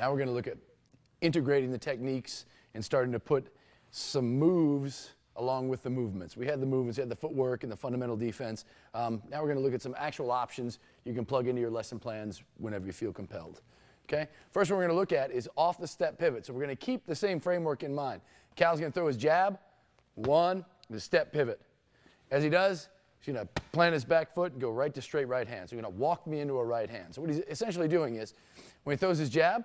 Now we're going to look at integrating the techniques and starting to put some moves along with the movements. We had the movements, we had the footwork and the fundamental defense. Now we're going to look at some actual options you can plug into your lesson plans whenever you feel compelled. Okay? First one we're going to look at is off the step pivot. So we're going to keep the same framework in mind. Cal's going to throw his jab, one, the step pivot. As he does, he's going to plant his back foot and go right to straight right hand. So he's going to walk me into a right hand. So what he's essentially doing is, when he throws his jab,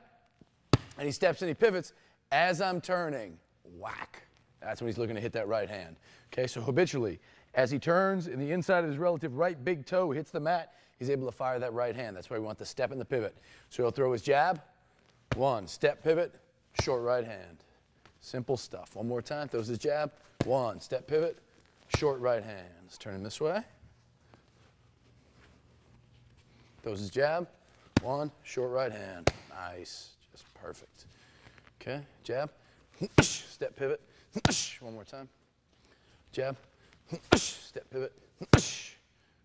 and he steps and he pivots, as I'm turning, whack. That's when he's looking to hit that right hand. Okay, so habitually, as he turns and the inside of his relative right big toe hits the mat, he's able to fire that right hand. That's why we want the step and the pivot. So he'll throw his jab, one, step pivot, short right hand. Simple stuff. One more time, throws his jab, one, step pivot, short right hand. Let's turn him this way. Throws his jab, one, short right hand. Nice, just perfect. Okay, jab, step pivot, one more time. Jab, step pivot.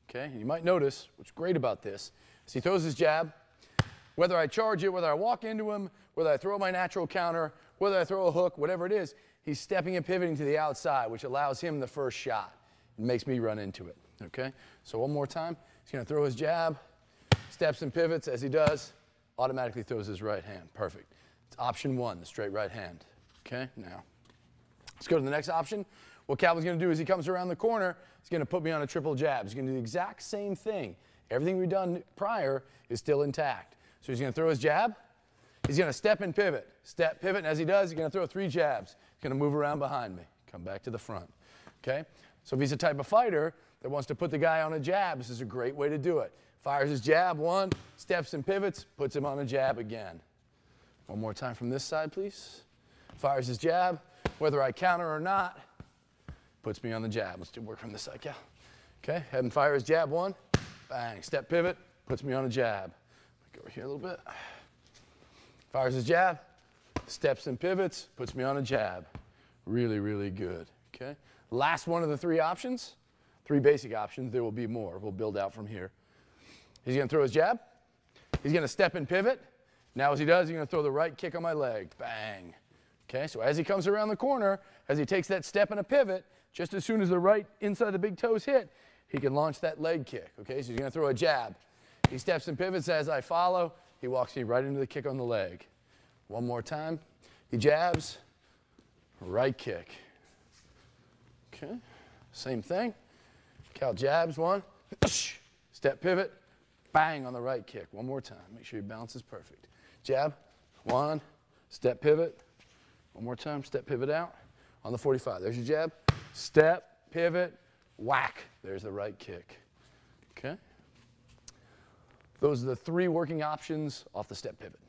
Okay, and you might notice what's great about this is he throws his jab, whether I charge it, whether I walk into him, whether I throw my natural counter, whether I throw a hook, whatever it is, he's stepping and pivoting to the outside, which allows him the first shot. It makes me run into it. Okay, so one more time. He's going to throw his jab, steps and pivots. As he does, automatically throws his right hand. Perfect. It's option one, the straight right hand. Okay, now let's go to the next option. What Calvin's going to do is he comes around the corner, he's going to put me on a triple jab. He's going to do the exact same thing. Everything we've done prior is still intact. So he's going to throw his jab, he's going to step and pivot. Step, pivot, and as he does, he's going to throw three jabs. He's going to move around behind me, come back to the front. Okay? So if he's the type of fighter that wants to put the guy on a jab, this is a great way to do it. Fires his jab, one, steps and pivots, puts him on a jab again. One more time from this side, please. Fires his jab, whether I counter or not, puts me on the jab. Let's do work from this side, Cal. Okay, have him fire his jab, one, bang, step pivot, puts me on a jab. Go over here a little bit. Fires his jab, steps and pivots, puts me on a jab. Really, really good, okay? Last one of the three options, three basic options. There will be more. We'll build out from here. He's going to throw his jab. He's going to step and pivot. Now as he does, he's going to throw the right kick on my leg. Bang. Okay, so as he comes around the corner, as he takes that step and a pivot, just as soon as the right inside of the big toes hit, he can launch that leg kick. Okay, so he's going to throw a jab. He steps and pivots as I follow. He walks me right into the kick on the leg. One more time. He jabs, right kick. Okay, same thing. Cal jabs, one, step pivot, bang on the right kick. One more time. Make sure your balance is perfect. Jab, one, step pivot. One more time, step pivot out. On the 45, there's your jab. Step, pivot, whack. There's the right kick. Okay? Those are the three working options off the step pivot.